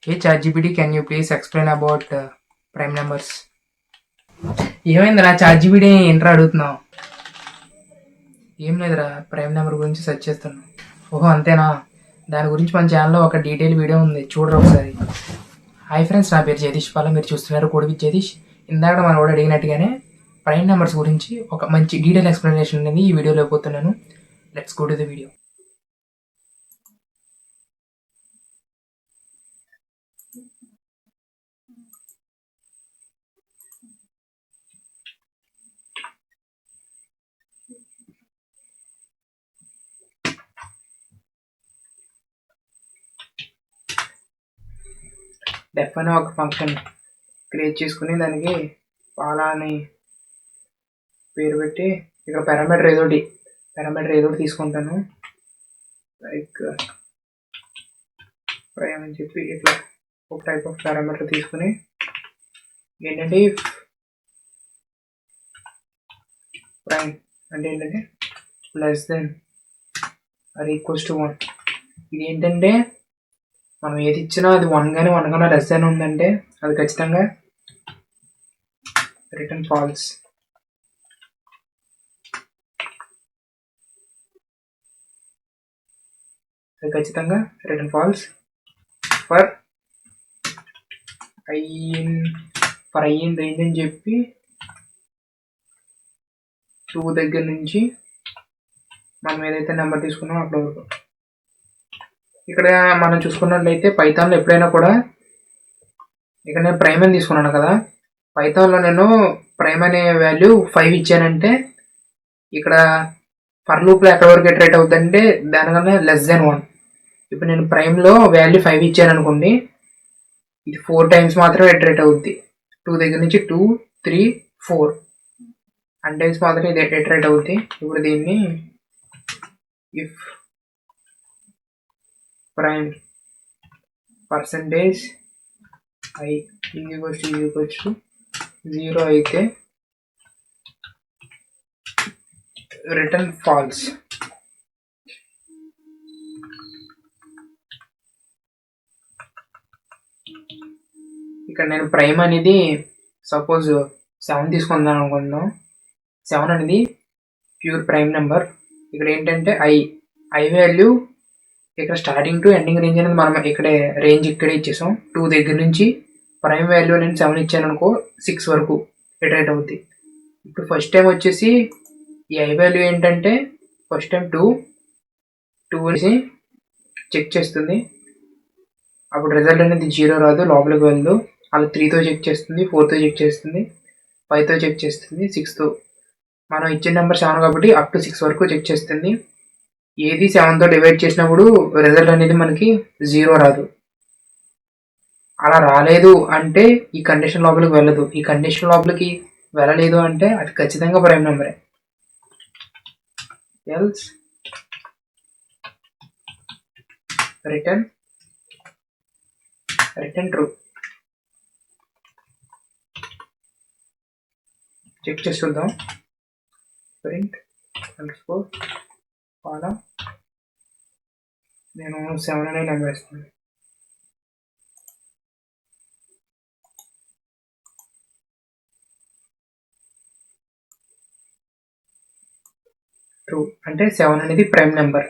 Hey ChatGPT, can you please explain about prime numbers? ఏమైందిరా ChatGPT ఏంట్రా అడుగుతున్నావు? ఏం లేదురా, ప్రైమ్ నెంబర్ గురించి సెర్చ్ చేస్తున్నాను. ఓహో అంతేనా? దాని గురించి మన ఛానల్లో ఒక డీటెయిల్ వీడియో ఉంది, చూడరు ఒకసారి. హాయ్ ఫ్రెండ్స్, నా పేరు జగదీష్ పాల, మీరు చూస్తున్నారు కోడి విత్ జగదీష్. ఇందాక మనం కూడా అడిగినట్టుగానే ప్రైమ్ నెంబర్స్ గురించి ఒక మంచి డీటెయిల్ ఎక్స్ప్లెనేషన్ అనేది ఈ వీడియోలో ఇవ్వబోతున్నాను. Let's go to the video. Def అనే ఒక ఫంక్షన్ క్రియేట్ చేసుకుని దానికి పాలా అని పేరు పెట్టి ఇక్కడ పారామీటర్ ఏదోటి తీసుకుంటాను. లైక్ ప్రైమ్ అని చెప్పి ఇట్లా ఒక టైప్ ఆఫ్ పారామీటర్ తీసుకుని ఏంటంటే ప్రైమ్ అంటే ఏంటంటే less than or equals to 1. ఇది ఏంటంటే మనం ఏది ఇచ్చినా అది 1 కన్నా లెస్ దెన్ ఉందంటే అది ఖచ్చితంగా రిటర్న్ ఫాల్స్. అది ఖచ్చితంగా return falls for I in range అని చెప్పి 2 దగ్గర నుంచి మనం ఏదైతే నెంబర్ తీసుకున్నామో అక్కడ వరకు. ఇక్కడ మనం చూసుకున్నట్లయితే పైథాన్లో ఎప్పుడైనా కూడా ఇక్కడ నేను ప్రైమ్ అని తీసుకున్నాను కదా, పైథాన్లో నేను ప్రైమ్ అనే వాల్యూ 5 ఇచ్చానంటే ఇక్కడ ఫర్ లూప్లో ఎక్కడ వరకు ఇటరేట్ అవుతుందంటే దానికన్నా లెస్ దెన్ 1. ఇప్పుడు నేను ప్రైమ్లో వాల్యూ 5 ఇచ్చాను అనుకోండి, ఇది 4 టైమ్స్ మాత్రమే ఇటరేట్ అవుద్ది. 2 దగ్గర నుంచి 2, 3, 4 అన్ టైమ్స్ మాత్రమే ఇది ఇటరేట్ అవుద్ది. ఇప్పుడు దీన్ని if prime percentage I equals to 0 అయితే రిటర్న్ ఫాల్స్. ఇక్కడ నేను ప్రైమ్ అనేది సపోజ్ 7 తీసుకుందాం అనుకుందాం. 7 అనేది ప్యూర్ ప్రైమ్ నెంబర్. ఇక్కడ ఏంటంటే ఐ వాల్యూ ఇక్కడ స్టార్టింగ్ టు ఎండింగ్ రేంజ్ అనేది మనం ఇక్కడే రేంజ్ ఇక్కడే ఇచ్చేసాం. 2 దగ్గర నుంచి ప్రైమ్ వాల్యూ నేను 7 ఇచ్చాను అనుకో, 6 వరకు ఇటరేట్ అవుద్ది. ఇప్పుడు ఫస్ట్ టైం వచ్చేసి ఈ ఐ వాల్యూ ఏంటంటే ఫస్ట్ టైం 2 అనేసి చెక్ చేస్తుంది. అప్పుడు రిజల్ట్ అనేది 0 రాదు, లోపలికి వెళ్దు. అలా 3తో చెక్ చేస్తుంది, 4తో చెక్ చేస్తుంది, 5తో చెక్ చేస్తుంది, 6తో. మనం ఇచ్చిన నెంబర్ 7 కాబట్టి అప్ టు 6 వరకు చెక్ చేస్తుంది. ఏది 7తో డివైడ్ చేసినప్పుడు రిజల్ట్ అనేది మనకి 0 రాదు. అలా రాలేదు అంటే ఈ కండిషన్ లోపలికి వెళ్ళదు. ఈ కండిషన్ లోపలికి వెళ్ళలేదు అంటే అది ఖచ్చితంగా ప్రైమ్ నెంబరే. Else return true. చెక్ చేసి చూద్దాం. ప్రింట్ అండర్స్కోర్ పాలా, నేను 7 అనే నెంబర్ వేస్తాను. ట్రూ అంటే 7 అనేది ప్రైమ్ నెంబర్.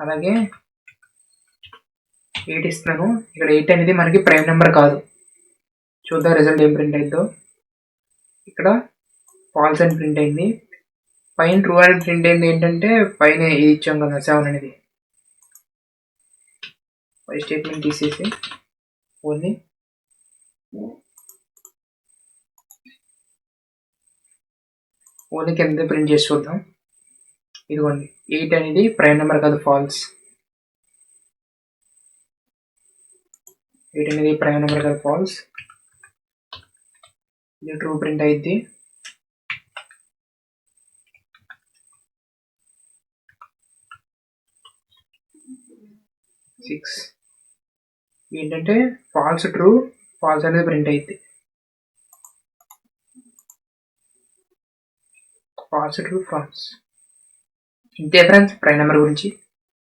అలాగే 8 ఇస్తున్నాను. ఇక్కడ 8 అనేది మనకి ప్రైమ్ నెంబర్ కాదు. చూద్దాం రిజల్ట్ ఏం ప్రింట్ అయిందో. ఇక్కడ ఫాల్స్ అని ప్రింట్ అయింది. పైన ట్రూ అని ప్రింట్ అయింది. ఏంటంటే పైన ఇది ఇచ్చాం కదా 7 అనేది. పై స్టేట్మెంట్ తీసేసి ఓన్లీ కింద ప్రింట్ చేసి చూద్దాం. ఇదిగోండి, 8 అనేది ప్రైమ్ నెంబర్ కాదు, ఫాల్స్. 8 అనేది ప్రైమ్ నెంబర్ కాదు, ఫాల్స్. ఇది ట్రూ ప్రింట్ అయింది. ఏంటంటే ఫాల్స్ ట్రూ, ఫాల్స్ అనేది ప్రింట్ అయింది. False true false. ఇంతే ఫ్రెండ్స్ ప్రైమ్ నెంబర్ గురించి.